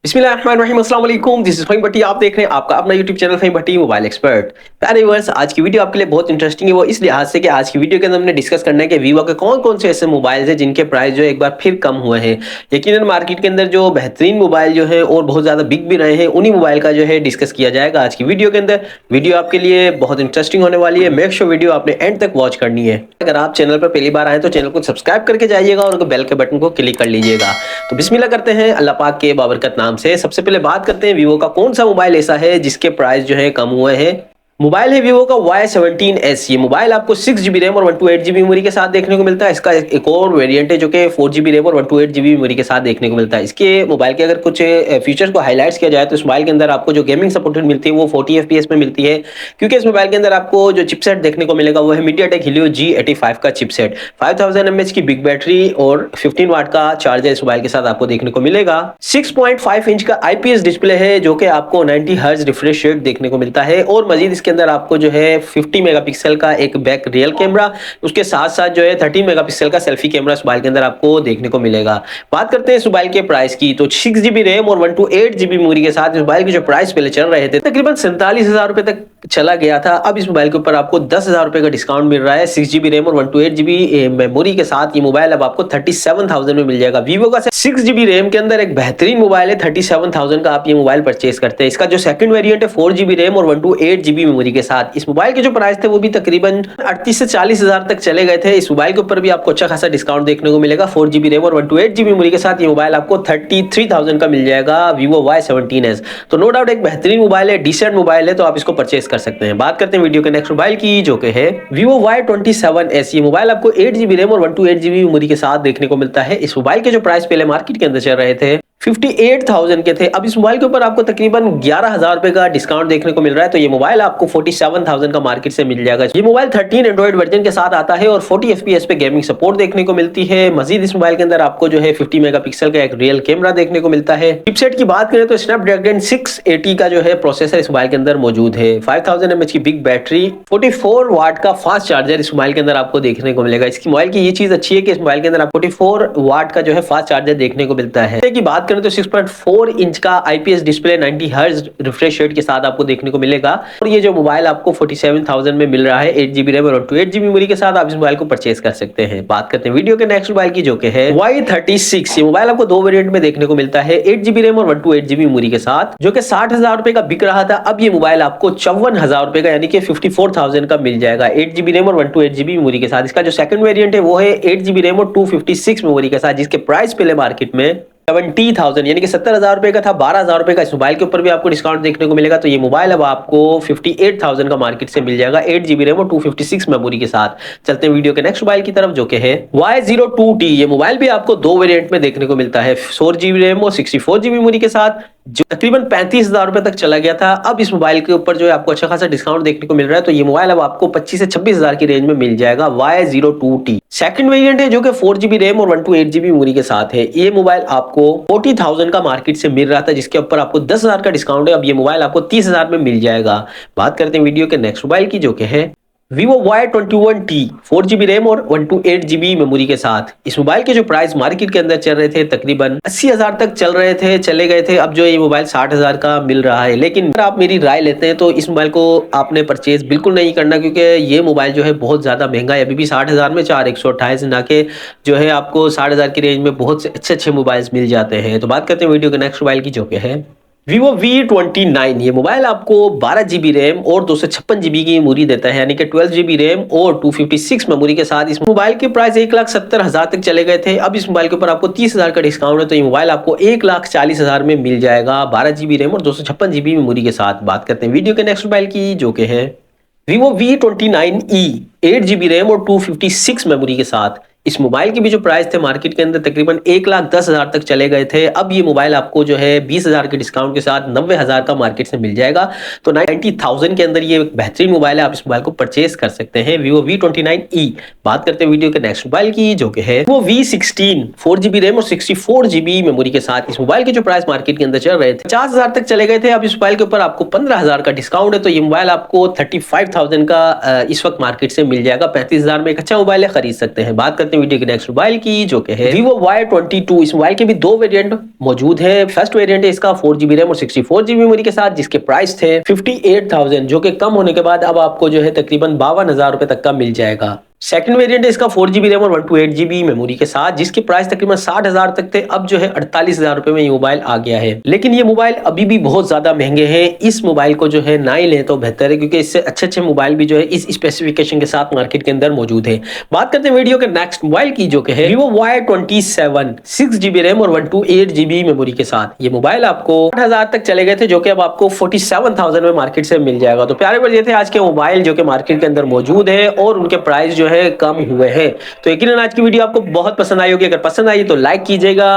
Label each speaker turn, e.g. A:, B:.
A: बिस्मिल्लाहिर्रहमानिर्रहीम, अस्सलाम वालेकुम। दिस इज फ़हीम भट्टी। आप देख रहे हैं आपका अपना यूट्यूब चैनल फ़हीम भट्टी मोबाइल एक्सपर्ट। प्यारे व्यूअर्स, आज की वीडियो आपके लिए बहुत इंटरेस्टिंग है। वो इस लिहाज से कि आज की वीडियो के अंदर हमने डिस्कस करना है कि वीवो के कौन-कौन से ऐसे मोबाइल्स हैं जिनके प्राइस जो है एक बार फिर कम हुए हैं। यकीनन मार्केट के अंदर जो बेहतरीन मोबाइल जो है और बहुत ज़्यादा बिक भी रहे हैं, उन्हीं मोबाइल का जो है डिस्कस किया जाएगा आज की वीडियो के अंदर। वीडियो आपके लिए बहुत इंटरेस्टिंग होने वाली है। मेक श्योर वीडियो आपने एंड तक वॉच करनी है। अगर आप चैनल पर पहली बार आए तो चैनल को सब्सक्राइब करके जाइएगा और बेल के बटन को क्लिक कर लीजिएगा। तो बिस्मिल्लाह करते हैं अल्लाह पाक के बाबरकत नाम से। सबसे पहले बात करते हैं वीवो का कौन सा मोबाइल ऐसा है जिसके प्राइस जो है कम हुए हैं। मोबाइल है वीवो का Y17s। ये मोबाइल आपको 6GB रैम और 128GB मेमोरी के साथ देखने को मिलता है। इसका एक और वेरिएंट है जो कि 4GB रैम और 128GB मेमोरी के साथ देखने को मिलता है। इसके मोबाइल के अगर कुछ फीचर्स को हाईलाइट्स किया जाए तो इस मोबाइल के अंदर आपको जो गेमिंग सपोर्टेड मिलती है वो 40 FPS में मिलती है, क्योंकि इस मोबाइल के अंदर आपको जो चिपसेट देखने को मिलेगा वो है MediaTek Helio G85 का चिपसेट। 5000 mAh की बिग बैटरी और 15 वाट का चार्जर इस मोबाइल के साथ आपको देखने को मिलेगा। 6.5 इंच का IPS डिस्प्ले है जो कि आपको 90 हर्ट्ज रिफ्रेश रेट देखने को मिलता है, और मजीद इसके अंदर आपको जो है 50 मेगापिक्सल का एक बैक रियल कैमरा, उसके साथ साथ जो है 30 मेगापिक्सल का सेल्फी कैमरा इस मोबाइल के अंदर आपको देखने को मिलेगा। बात करते हैं इस मोबाइल के प्राइस की, तो 6GB रैम और 128GB मेमोरी के साथ इस मोबाइल के जो प्राइस पहले चल रहे थे तकरीबन 47,000 रुपए तक चला गया था। अब इस मोबाइल के ऊपर आपको 10,000 रुपए का डिस्काउंट मिल रहा है। 6GB रैम और 128GB मेमोरी के साथ ये मोबाइल अब आपको 37,000 में मिल जाएगा। वीवो का 6GB रैम के अंदर एक बेहतरीन मोबाइल है। 37,000 का आप ये मोबाइल परचेज करते हैं। इसका जो सेकंड वेरिएंट है 4GB रैम और 128GB मेमोरी के साथ, इस मोबाइल के जो प्राइस थे वो भी तकरीबन 38 से 40,000 तक चले गए थे। इस मोबाइल के ऊपर भी आपको अच्छा खासा डिस्काउंट देखने को मिलेगा। 4GB रैम और 128GB मेमोरी के साथ ये मोबाइल आपको 33,000 का मिल जाएगा, वीवो Y17s। तो नो डाउट एक बेहतरीन मोबाइल है, डिसेंट मोबाइल है, तो आप इसको परचेज कर सकते हैं। बात करते हैं वीडियो के नेक्स्ट मोबाइल की जो कि है Vivo Y27s। ये मोबाइल आपको 8GB रैम और 128GB मेमोरी के साथ देखने को मिलता है। इस मोबाइल के जो प्राइस पहले मार्केट के अंदर चल रहे थे 58,000 के थे, अब इस मोबाइल के ऊपर आपको तकरीबन 11,000 रुपए का डिस्काउंट देखने को मिल रहा है। तो ये मोबाइल आपको 47,000 का मार्केट से मिल जाएगा। ये मोबाइल 13 एंड्रॉइड वर्जन के साथ आता है और 40 FPS पे गेमिंग सपोर्ट देखने को मिलती है। मजीद इस मोबाइल के अंदर आपको जो है 50 मेगापिक्सल का एक रियल कैमरा देखने को मिलता है। चिपसेट की बात करें तो स्नैपड्रैगन 680 का जो है प्रोसेसर इस मोबाइल के अंदर मौजूद है। 5000 mAh की बिग बैटरी, 44 वाट का फास्ट चार्जर इस मोबाइल के अंदर आपको देखने को मिलेगा। इसकी मोबाइल की ये चीज अच्छी है कि इस मोबाइल के अंदर आपको 44 वाट का जो है फास्ट चार्जर देखने को मिलता है। की बात करें तो 6.4 इंच का IPS display 90 hertz refresh rate के साथ आपको देखने को मिलेगा, और ये जो मोबाइल आपको 47,000 में मिल रहा है 8GB रैम और 28GB मेमोरी के साथ, आप इस मोबाइल को परचेज कर सकते हैं। बात करते हैं वीडियो के नेक्स्ट मोबाइल की जो कि है Y36। ये मोबाइल आपको दो वेरिएंट में देखने को मिलता है, 8GB रैम और 128GB मेमोरी के साथ, जो कि 60,000 रुपए का बिक रहा था। अब ये मोबाइल आपको 54,000 रुपए का यानी कि 54,000 का मिल जाएगा 8GB रैम और 128GB मेमोरी के साथ। इसका जो सेकंड वेरिएंट है वो है 8GB रैम और 256 मेमोरी के साथ, जिसके प्राइस पहले मार्केट में 70,000 यानी कि 70,000 रुपए का था। 12,000 रुपए का इस मोबाइल के ऊपर भी आपको डिस्काउंट देखने को मिलेगा। तो ये मोबाइल अब आपको 58,000 का मार्केट से मिल जाएगा 8GB रैम और 256 मेमोरी के साथ। चलते हैं वीडियो के नेक्स्ट मोबाइल की तरफ जो कि है Y02T। ये मोबाइल भी आपको दो वेरिएंट में देखने को मिलता है, 4GB रैम और 64GB मेमोरी के साथ, जो तकरीबन 35,000 रुपए तक चला गया था। अब इस मोबाइल के ऊपर जो है आपको अच्छा खासा डिस्काउंट देखने को मिल रहा है। तो ये मोबाइल अब आपको 25 से 26,000 की रेंज में मिल जाएगा Y02T। सेकंड वेरिएंट है जो कि 4GB रैम और 128GB मेमोरी के साथ है। ये मोबाइल आपको 40,000 का मार्केट से मिल रहा था, जिसके ऊपर आपको 10,000 का डिस्काउंट है। अब ये मोबाइल आपको 30,000 में मिल जाएगा। बात करते हैं वीडियो के नेक्स्ट मोबाइल की जो कि है Vivo Y21T, 4GB रैम और 128GB मेमोरी के साथ। इस मोबाइल के जो प्राइस मार्केट के अंदर चल रहे थे तकरीबन 80,000 तक चले गए थे। अब जो ये मोबाइल 60,000 का मिल रहा है। लेकिन अगर आप मेरी राय लेते हैं तो इस मोबाइल को आपने परचेज बिल्कुल नहीं करना, क्योंकि ये मोबाइल जो है बहुत ज्यादा महंगा है। अभी भी 60,000 में 4128 ना के जो है आपको 60,000 की रेंज में बहुत से अच्छे मोबाइल मिल जाते हैं। तो बात करते हैं वीडियो के नेक्स्ट मोबाइल की जो कि है Vivo V29। ये मोबाइल आपको 12GB रैम और 256GB की मेमोरी देता है, यानी कि 12GB रैम और 256 मेमोरी के साथ। इस मोबाइल के प्राइस 1,70,000 तक चले गए थे। अब इस मोबाइल के ऊपर आपको 30,000 का डिस्काउंट है। तो ये मोबाइल आपको 1,40,000 में मिल जाएगा 12GB रैम और 256GB मेमोरी के साथ। बात करते हैं वीडियो के नेक्स्ट मोबाइल की जो कि है Vivo V29e, 8GB रैम और 256 मेमोरी के साथ। इस मोबाइल के भी जो प्राइस थे मार्केट के अंदर तकरीबन 1,10,000 तक चले गए थे। अब ये मोबाइल आपको जो है 20,000 के डिस्काउंट के साथ 90,000 का मार्केट से मिल जाएगा। तो 90,000 के अंदर ये एक बेहतरीन मोबाइल है, आप इस मोबाइल को परचेज कर सकते हैं, Vivo V29e। बात करते हैं वीडियो के नेक्स्ट मोबाइल की जो कि है वो V16, 4GB रैम और 64GB मेमोरी के साथ। इस मोबाइल के जो प्राइस मार्केट के अंदर चल रहे थे 50,000 तक चले गए थे। अब इस मोबाइल के ऊपर आपको 15,000 का डिस्काउंट है। तो ये मोबाइल आपको 35,000 का इस वक्त मार्केट से मिल जाएगा। 35,000 में एक अच्छा मोबाइल है, खरीद सकते हैं। बात करते हैं हैं वीडियो के नेक्स्ट मोबाइल की, जो कि है Vivo Y22। इस मोबाइल के भी दो वेरिएंट मौजूद है। फर्स्ट वेरिएंट है इसका 4GB रैम और 64GB मेमोरी के साथ, जिसके प्राइस थे 58,000, जो कि कम होने के बाद अब आपको जो है तकरीबन 52,000 रुपए तक का मिल जाएगा। सेकंड वेरिएंट है इसका 4GB रैम और 128GB मेमोरी के साथ, जिसके प्राइस तकरीबन 60,000 तक थे। अब जो है 48,000 रुपए में ये मोबाइल आ गया है। लेकिन ये मोबाइल अभी भी बहुत ज्यादा महंगे हैं। इस मोबाइल को जो है ना ही लें तो बेहतर है, क्योंकि इससे अच्छे मोबाइल भी जो है इस स्पेसिफिकेशन के साथ मार्केट के अंदर मौजूद है। बात करते हैं वीडियो के नेक्स्ट मोबाइल की, जो कि है Vivo Y27 6GB रैम और 128GB मेमोरी के साथ। ये मोबाइल आपको 8,000 तक चले गए थे, जो कि अब आपको 47,000 में मार्केट से मिल जाएगा। तो प्यारे भाई, ये थे आज के मोबाइल जो कि मार्केट के अंदर मौजूद है और उनके प्राइस जो है कम हुए हैं। तो यकीनन आज की वीडियो आपको बहुत पसंद आई होगी। अगर पसंद आई तो लाइक कीजिएगा।